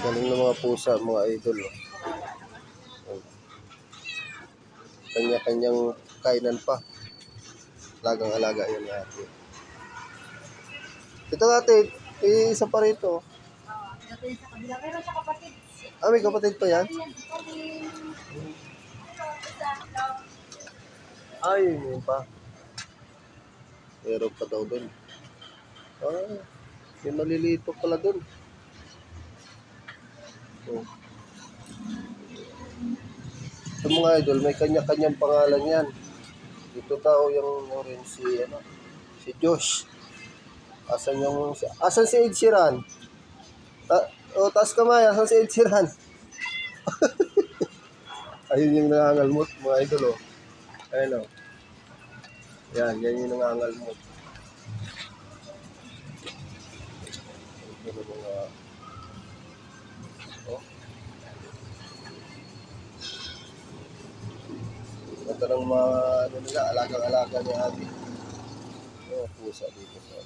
Galing ng mga pusa, mga idol. Oh. Kanya-kanyang kainan pa. Alagang-alaga yan ate. Ito ate, isa pa rito. Ito yung sa kabila. Meron siya kapatid. Ah, may kapatid pa yan? Ay, yun pa. Meron pa daw dun. Ah, may maliliit pa pala dun. Oh. Sa mga idol, may kanya-kanyang pangalan yan. Dito tao yung rin si Josh. Asan si Ed Sheeran? Taas kamay, asan si Ed Sheeran? Ayun yung nangangalmot, mga idol, oh. Ayun, oh. Yan yung nangangalmot. Ito yung mga, oh. Ito ng mga, alagang-alaga niya ate. Oh, pusa dito sa